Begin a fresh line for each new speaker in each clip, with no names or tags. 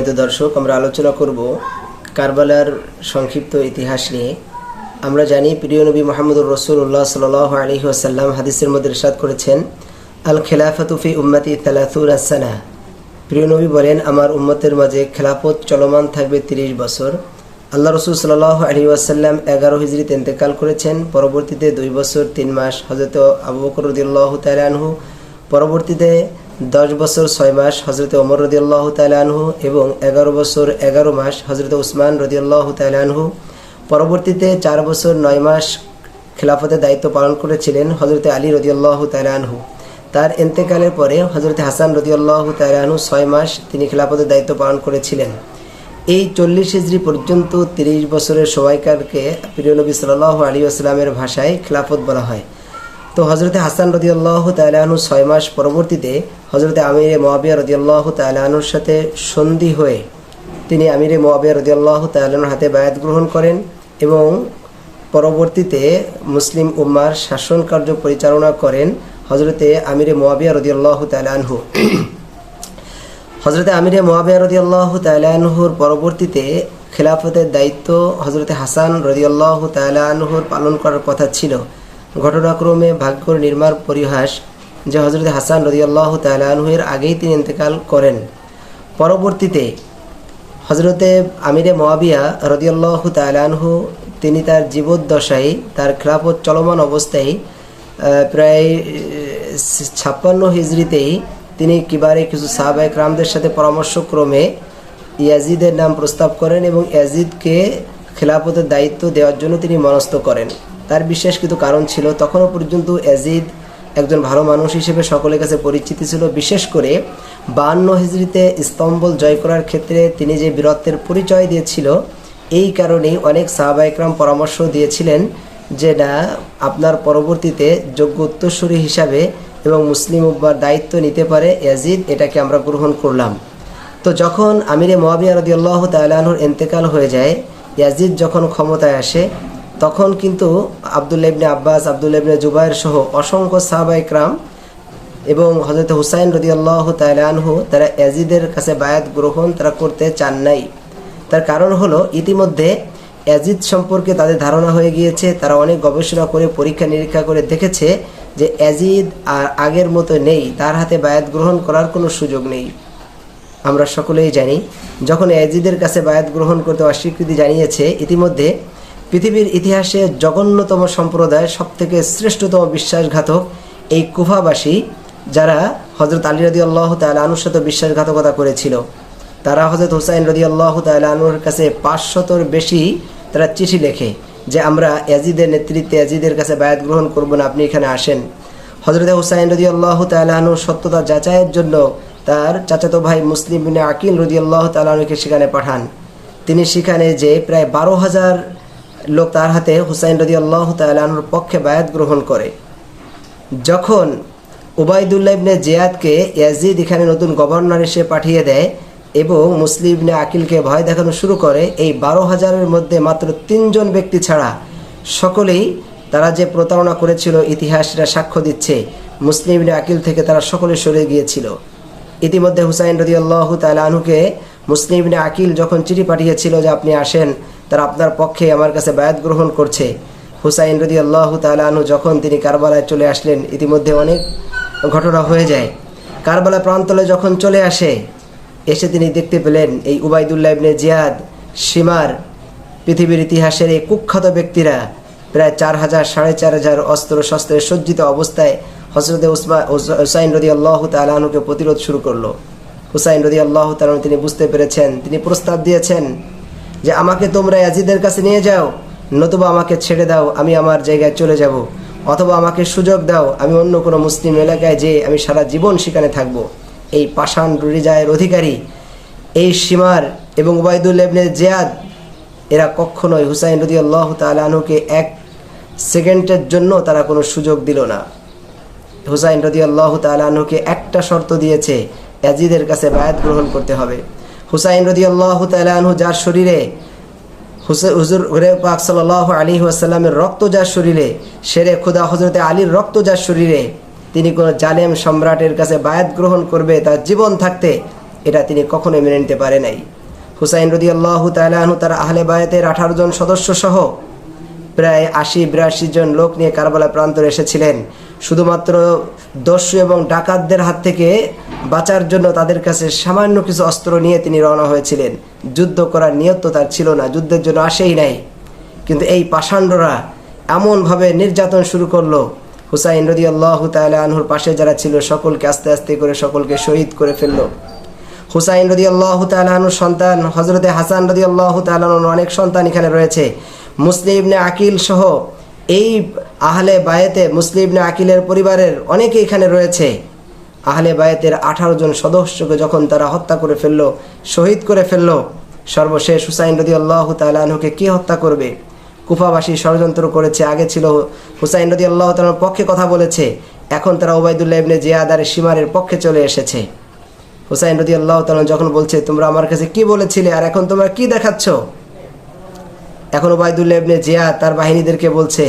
সম্মানিত দর্শক, আমরা আলোচনা করব কারবালার সংক্ষিপ্ত ইতিহাস নিয়ে। আমরা জানি প্রিয় নবী মুহাম্মদুর রাসূলুল্লাহ সাল্লাল্লাহু আলাইহি ওয়াসাল্লাম হাদিসের মধ্যে ইরশাদ করেছেন, আল খিলাফাতু ফি উম্মতি 30 সানা। প্রিয় নবী বলেন, আমার উম্মতের মাঝে খেলাফত চলমান থাকবে 30 বছর। আল্লাহ রাসূল সাল্লাল্লাহু আলাইহি ওয়াসাল্লাম 11 হিজরিতে ইন্তেকাল করেছেন। পরবর্তীতে 2 বছর 3 মাস হযরত আবু বকর রাদিয়াল্লাহু তাআলা আনহু, পরবর্তীতে 10 বছর 6 মাস হযরত ওমর রাদিয়াল্লাহু তাআলা আনহু এবং 11 বছর 11 মাস হযরত উসমান রাদিয়াল্লাহু তাআলা আনহু। পরবর্তীতে 4 বছর 9 মাস খেলাফতের দায়িত্ব পালন করেছিলেন হযরত আলী রাদিয়াল্লাহু তাআলা আনহু। তার ইন্তেকালের পরে হযরত হাসান রাদিয়াল্লাহু তাআলা আনহু 6 মাস তিনি খেলাফতের দায়িত্ব পালন করেছিলেন। এই 40 হিজরি পর্যন্ত 30 বছরের সময়কালকে প্রিয় নবী সাল্লাল্লাহু আলাইহি ওয়াসাল্লামের ভাষায় খেলাফত বলা হয়। তো হযরত হাসান রাদিয়াল্লাহু তাআলা আনহু 6 মাস পরবর্তীতে হযরত আমিরে মুআবিয়া রাদিয়াল্লাহু তাআলা আনহুর সাথে সন্ধি হয়ে তিনি আমিরে মুআবিয়া রাদিয়াল্লাহু তাআলা আনহুর হাতে বায়াত গ্রহণ করেন এবং পরবর্তীতে মুসলিম উম্মার শাসন কার্য পরিচালনা করেন হযরত আমিরে মুআবিয়া রাদিয়াল্লাহু তাআলা আনহু। হযরত আমিরে মুআবিয়া রাদিয়াল্লাহু তাআলা আনহুর পরবর্তীতে খেলাফতের দায়িত্ব হযরত হাসান রাদিয়াল্লাহু তাআলা আনহুর পালন করার কথা ছিল। ঘটনাক্রমে ভাগ্যর নির্মার পরিহাস যে হযরত হাসান রাদিয়াল্লাহু তাআলা আনহুর আগেই তিনি ইন্তেকাল করেন। পরবর্তীতে হযরতে আমিরে মুআবিয়া রাদিয়াল্লাহু তাআলা আনহু তিনি তার জীবদ্দশায় তার খেলাফত চলমান অবস্থায় প্রায় 56 হিজরিতেই তিনি কিবারে কিছু সাহাবায়ে কেরামদের সাথে পরামর্শক্রমে ইয়াজিদের নাম প্রস্তাব করেন এবং ইয়াজিদকে খেলাফতের দায়িত্ব দেওয়ার জন্য তিনি মনস্থ করেন। তার বিশেষ কিছু কারণ ছিল। তখনও পর্যন্ত ইয়াজিদ একজন ভালো মানুষ হিসেবে সকলের কাছে পরিচিত ছিল। বিশেষ করে 52 হিজরিতে ইস্তাম্বুল জয় করার ক্ষেত্রে তিনি যে বীরত্বের পরিচয় দিয়েছিল, এই কারণেই অনেক সাহাবায়ে কেরাম পরামর্শ দিয়েছিলেন যে না, আপনার পরবর্তীতে যোগ্য উত্তরসূরি হিসাবে এবং মুসলিম উম্মার দায়িত্ব নিতে পারে ইয়াজিদ, এটাকে আমরা গ্রহণ করলাম। তো যখন আমিরে মুআবিয়া রাদিয়াল্লাহু তাআলা আনহুর ইন্তেকাল হয়ে যায়, ইয়াজিদ যখন ক্ষমতায় আসে, তখন কিন্তু আব্দুল্লাহ ইবনে আব্বাস, আব্দুল্লাহ ইবনে জুবায়ের সহ অসংখ্য সাহাবায়ে কেরাম এবং হযরত হুসাইন রাদিয়াল্লাহু তাআলা আনহু তারা ইয়াজিদের কাছে বায়াত গ্রহণ তারা করতে চান নাই। তার কারণ হলো ইতিমধ্যে ইয়াজিদ সম্পর্কে তাদের ধারণা হয়ে গিয়েছে। তারা অনেক গবেষণা করে পরীক্ষা নিরীক্ষা করে দেখেছে যে ইয়াজিদ আর আগের মতো নেই, তার হাতে বায়াত গ্রহণ করার কোনো সুযোগ নেই। আমরা সকলেই জানি, যখন ইয়াজিদের কাছে বায়াত গ্রহণ করতে অস্বীকৃতি জানিয়েছে, ইতিমধ্যে পৃথিবীর ইতিহাসে জঘন্যতম সম্প্রদায়, সবথেকে শ্রেষ্ঠতম বিশ্বাসঘাতক এই কুফাবাসী, যারা হযরত আলী রাদিয়াল্লাহু তাআলা আনহুর সাথে বিশ্বাসঘাতকতা করেছিল, তারা হযরত হুসাইন রাদিয়াল্লাহু তাআলা আনহুর কাছে 500-র বেশি তারা চিঠি লেখে যে আমরা ইয়াজিদের নেতৃত্বে ইয়াজিদের কাছে বায়াত গ্রহণ করব না, আপনি এখানে আসেন। হযরত হুসাইন রাদিয়াল্লাহু তাআলা আনহুর সত্যতা যাচাইয়ের জন্য তার চাচাতো ভাই মুসলিম ইবনে আকিল রাদিয়াল্লাহু তাআলা আনহুকে সেখানে পাঠান। তিনি সেখানে যে প্রায় 12,000 লোক তার হাতে হুসাইন রাদিয়াল্লাহু তাআলা আনহুর পক্ষে বায়াত গ্রহণ করে। যখন উবাইদুল্লাহ ইবনে জিয়াদকে ইয়াজিদ এখানে নতুন গভর্নর হিসেবে পাঠিয়ে দেয় এবং মুসলিম ইবনে আকিলকে ভয় দেখানো শুরু করে, এই 12,000-এর মধ্যে মাত্র 3 জন ব্যক্তি ছাড়া সকলেই তারা যে প্রতারণা করেছিল ইতিহাসরা সাক্ষ্য দিচ্ছে, মুসলিম ইবনে আকিল থেকে তারা সকলে সরে গিয়েছিল। ইতিমধ্যে হুসাইন রাদিয়াল্লাহু তাআলা আনহুকে মুসলিম ইবনে আকিল যখন চিঠি পাঠিয়েছিল যে আপনি আসেন, তারা আপনার পক্ষে আমার কাছে বায়াত গ্রহণ করছে, হুসাইন রাদিয়াল্লাহু তাআলা আনহু যখন তিনি কারবালায় চলে আসলেন, ইতিমধ্যে অনেক ঘটনা হয়ে যায়। কারবালা প্রান্তলে যখন চলে আসে, এসে তিনি দেখতে পেলেন এই উবাইদুল্লাহ ইবনে জিয়াদ, শিমার, পৃথিবীর ইতিহাসের এই কুখ্যাত ব্যক্তিরা প্রায় 4,000 4,500 অস্ত্র শস্ত্রে সজ্জিত অবস্থায় হযরত হুসাইন রাদিয়াল্লাহু তাআলা আনহুকে প্রতিরোধ শুরু করলো। হুসাইন রাদিয়াল্লাহু তাআলা আনহু তিনি বুঝতে পেরেছেন, তিনি প্রস্তাব দিয়েছেন যে আমাকে তোমরা ইয়াজিদের কাছে নিয়ে যাও, নতুবা আমাকে ছেড়ে দাও, আমি আমার জায়গায় চলে যাব, অথবা আমাকে সুযোগ দাও, আমি অন্য কোনো মুসলিম এলাকায় যেয়ে আমি সারা জীবন সেখানে থাকবো। এই পাষাণ হৃদয়ের অধিকারী এই শিমার এবং উবাইদুল্লাহ ইবনে জিয়াদ, এরা কখনোই হুসাইন রাদিয়াল্লাহু তাআলা আনহুকে 1 সেকেন্ডের জন্য তারা কোনো সুযোগ দিল না। হুসাইন রাদিয়াল্লাহু তাআলা আনহুকে একটা শর্ত দিয়েছে, ইয়াজিদের কাছে বায়াত গ্রহণ করতে হবে। হুসাইন রাদিয়াল্লাহু তাআলা আনহু যার শরীরে হুজুর পাক সাল্লাল্লাহু আলাইহি ওয়াসাল্লামের রক্ত যার শরীরে, শেরে খুদা হযরত আলীর রক্ত যার শরীরে, তিনি কোনো জালেম সম্রাটের কাছে বায়াত গ্রহণ করবে তার জীবন থাকতে, এটা তিনি কখনোই মেনে নিতে পারে নাই। হুসাইন রাদিয়াল্লাহু তাআলা আনহু তার আহলে বায়াতের 18 জন সদস্য সহ প্রায় 80-82 জন লোক নিয়ে কারবালা প্রান্তরে এসেছিলেন। শুধুমাত্র দস্যু এবং ডাকাতদের হাত থেকে বাঁচার জন্য তাদের কাছে সামান্য কিছু অস্ত্র নিয়ে তিনি রওনা হয়েছিলেন। যুদ্ধ করার নিয়ত তো তার ছিল না, যুদ্ধের জন্য আসেই নাই। কিন্তু এই পাষাণ্ডরা এমনভাবে নির্যাতন শুরু করলো, হুসাইন রাদিয়াল্লাহু তাআলা আনহুর পাশে যারা ছিল সকলকে আস্তে আস্তে করে সকলকে শহীদ করে ফেললো। হুসাইন রাদিয়াল্লাহু তাআলা আনহুর সন্তান হযরতে হাসান রাদিয়াল্লাহু তাআলা আনহুর অনেক সন্তান এখানে রয়েছে। মুসলিম ইবনে আকিল সহ এই আহলে বায়াতে মুসলিম ইবনে আকিলের পরিবারের অনেকে এখানে রয়েছে। আহলে বায়াতের 18 জন সদস্যকে যখন তারা হত্যা করে ফেললো, শহীদ করে ফেললো, সর্বশেষ হুসাইন রাদিয়াল্লাহু তাআলা আনহুকে কে হত্যা করবে? কুফাবাসী ষড়যন্ত্র করেছে। আগে ছিল হুসাইন রাদিয়াল্লাহু তাআলার পক্ষে কথা বলেছে, এখন তারা উবাইদুল্লাহ ইবনে জিয়াদ আর শিমারের পক্ষে চলে এসেছে। হুসাইন রাদিয়াল্লাহু তাআলা যখন বলছে তোমরা আমার কাছে কি বলেছিলে আর এখন তোমরা কি দেখাচ্ছ, এখন উবাইদুল্লাহ ইবনে জিয়াদ তার বাহিনীদেরকে বলছে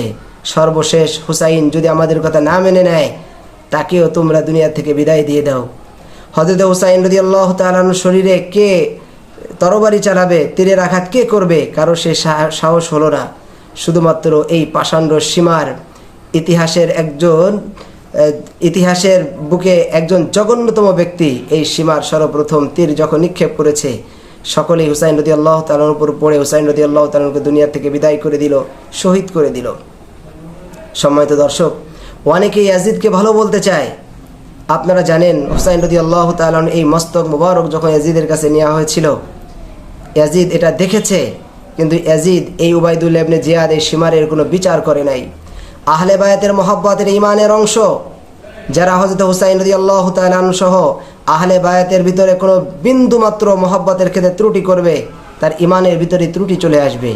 সর্বশেষ হুসাইন যদি আমাদের কথা না মেনে নেয় তাকেও তোমরা দুনিয়া থেকে বিদায় দিয়ে দাও। হযরত হুসাইন রাদিয়াল্লাহু তাআলা আনহুর শরীরে কে তরবারি চালাবে, তীরের আঘাত কে করবে, কারো সে সাহস হলো না। শুধুমাত্র এই পাষাণ্ড সীমার ইতিহাসের বুকে একজন জঘন্যতম ব্যক্তি এই সীমার সর্বপ্রথম তীর যখন নিক্ষেপ করেছে, সকলেই হুসাইন রাদিয়াল্লাহু তাআলার উপর পড়ে হুসাইন রাদিয়াল্লাহু তাআলাকে দুনিয়া থেকে বিদায় করে দিল, শহীদ করে দিল। সম্মানিত দর্শক, অনেকেই ইয়াজিদকে ভালো বলতে চায়। আপনারা জানেন হুসাইন রাদিয়াল্লাহু তাআলা এই মস্তক মুবারক যখন ইয়াজিদের কাছে নেওয়া হয়েছিল, ইয়াজিদ এটা দেখেছে, কিন্তু ইয়াজিদ এই উবাইদুল্লাহ ইবনে জিয়াদ এই সীমারের কোনো বিচার করে নাই। আহলে বায়াতের মহব্বতের ইমানের অংশ যারা হযরত হুসাইন রাদিয়াল্লাহু তাআলা আনহু সহ আহলে বায়াতের ভিতরে কোনো বিন্দু মাত্র মহব্বতের ক্ষেত্রে ত্রুটি করবে, তার ইমানের ভিতরে ত্রুটি চলে আসবে।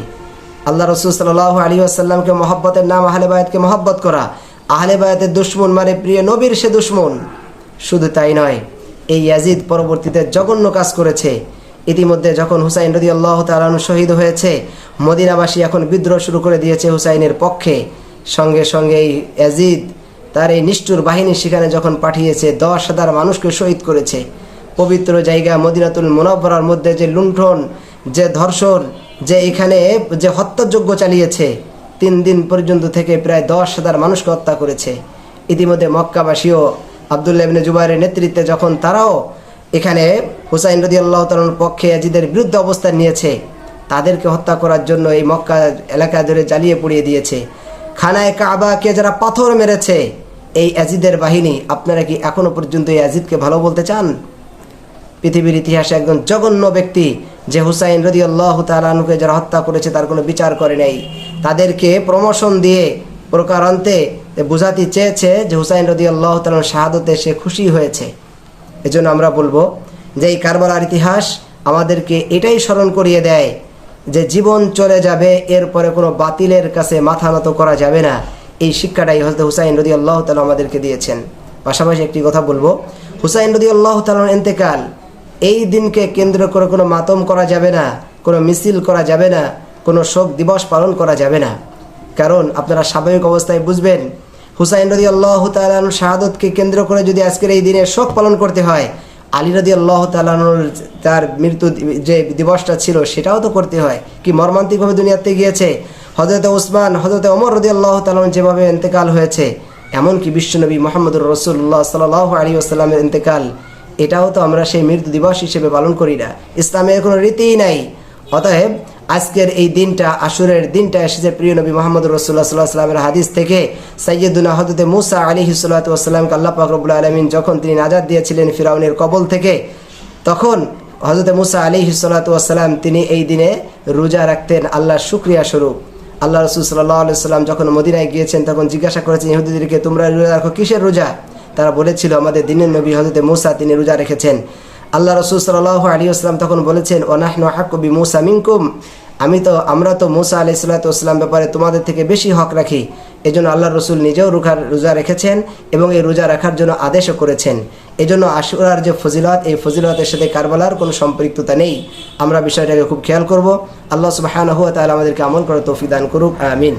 আল্লাহ রাসূল সাল্লাল্লাহু আলাইহি ওয়াসাল্লামকে মহব্বতের নাম আহলে বায়াতকে মহব্বত করা, আহলে বায়াতের দুশমন মানে প্রিয় নবীর সে দুশমন। শুধু তাই নয়, এই ইয়াজিদ পরবর্তীতে জঘন্য কাজ করেছে। ইতিমধ্যে যখন হুসাইন রাদিয়াল্লাহু তাআলা আনহু শহীদ হয়েছে, মদিনাবাসী এখন বিদ্রোহ শুরু করে দিয়েছে হুসাইনের পক্ষে। সঙ্গে সঙ্গে এই ইয়াজিদ তার এই নিষ্ঠুর বাহিনী সেখানে যখন পাঠিয়েছে 10,000 মানুষকে শহীদ করেছে। পবিত্র জায়গা মদিনাতুল মুনাওয়ারার মধ্যে যে লুণ্ঠন, যে ধর্ষণ, যে এখানে যে হত্যাযজ্ঞ চালিয়েছে, 3 দিন পর্যন্ত থেকে প্রায় 10,000 মানুষকে হত্যা করেছে। ইতিমধ্যে মক্কাবাসীও আব্দুল্লাহ ইবনে জুবাইরের নেতৃত্বে যখন তারাও এখানে হুসাইন রাদিয়াল্লাহু তাআলার পক্ষে ইয়াজিদের বিরুদ্ধে অবস্থান নিয়েছে, তাদেরকে হত্যা করার জন্য এই মক্কা এলাকা ধরে জ্বালিয়ে পুড়িয়ে দিয়েছে। খানায় কাবাকে যারা পাথর মেরেছে এই ইয়াজিদের বাহিনী, আপনারা কি এখনো পর্যন্ত এই ইয়াজিদকে ভালো বলতে চান? পৃথিবীর ইতিহাসে একজন জঘন্য ব্যক্তি যে হুসাইন রাদিয়াল্লাহু তাআলা আনহুকে যারা হত্যা করেছে তার কোনো বিচার করে নাই, তাদেরকে প্রমোশন দিয়ে প্রকারান্তে বোঝাতে চেয়েছে যে হুসাইন রাদিয়াল্লাহু তাআলার শাহাদতে সে খুশি হয়েছে। এজন্য আমরা বলবো যে এই কারবালার ইতিহাস আমাদেরকে এটাই স্মরণ করিয়ে দেয় যে জীবন চলে যাবে, এরপরে কোনো বাতিলের কাছে মাথা নত করা যাবে না। এই শিক্ষাটাই হযরত হুসাইন রাদিয়াল্লাহু তাআলা আমাদেরকে দিয়েছেন। পাশাপাশি একটি কথা বলবো, হুসাইন রাদিয়াল্লাহু তাআলার ইন্তেকাল, এই দিনকে কেন্দ্র করে কোনো মাতম করা যাবে না, কোনো মিছিল করা যাবে না, কোনো শোক দিবস পালন করা যাবে না। কারণ আপনারা স্বাভাবিক অবস্থায় বুঝবেন, হুসাইন রাদিয়াল্লাহু তাআলার শাহাদতকে কেন্দ্র করে যদি আজকের এই দিনে শোক পালন করতে হয়, আলী রাদিয়াল্লাহু তাআলার তার মৃত্যু যে দিবসটা ছিল সেটাও তো করতে হয়। কি মর্মান্তিকভাবে দুনিয়াতে গিয়েছে। হযরত ওসমান, হযরত ওমর রাদিয়াল্লাহু তাআলা যেভাবে ইন্তেকাল হয়েছে, এমনকি বিশ্বনবী মুহাম্মদুর রাসূলুল্লাহ সাল্লাল্লাহু আলাইহি ওয়াসাল্লামের ইন্তেকাল, এটাও তো আমরা সেই মৃত্যু দিবস হিসেবে পালন করি না। ইসলামের কোনো রীতিই নাই। অতএব আজকের এই দিনটা, আশুরের দিনটা এসেছে প্রিয় নবী মুহাম্মদুর রাসূলুল্লাহ সাল্লাল্লাহু আলাইহি ওয়াসাল্লামের হাদিস থেকে। সাইয়্যিদুনা হযরত মুসা আলাইহিস সালাতু ওয়াসসালামকে আল্লাহ পাক রব্বুল আলামিন যখন তিনি নাজাত দিয়েছিলেন ফিরাউনের কবল থেকে, তখন হযরত মুসা আলাইহিস সালাতু ওয়াসসালাম তিনি এই দিনে রোজা রাখতেন আল্লাহর শুকরিয়া স্বরূপ। আল্লাহ রাসূল সাল্লাল্লাহু আলাইহি ওয়াসাল্লাম যখন মদিনায় গিয়েছেন তখন জিজ্ঞাসা করেছেন ইহুদিদেরকে, তোমরা রোজা রাখো কিসের রোজা? তারা বলেছিল আমাদের দিনের নবী হযরত মুসা তিনি রোজা রেখেছেন। আল্লাহ রাসূল সাল্লাল্লাহু আলাইহি ওয়াসাল্লাম তখন বলেছেন ওয়া নাহনু আহাক্কু বিমুসা মিনকুম, আমরা তো মুসা আলাইহিস সালাতু ওয়াসসালাম ব্যাপারে তোমাদের থেকে বেশি হক রাখি। এজন্য আল্লাহ রসুল নিজেও রোজা রেখেছেন এবং এই রোজা রাখার জন্য আদেশও করেছেন। এজন্য আশুরার যে ফজিলত, এই ফজিলতের সাথে কারবালার কোনো সম্পৃক্ততা নেই। আমরা বিষয়টাকে খুব খেয়াল করব। আল্লাহ সুবহানাহু ওয়া তাআলা আমাদেরকে আমল করার তৌফিক দান করুক, আমিন।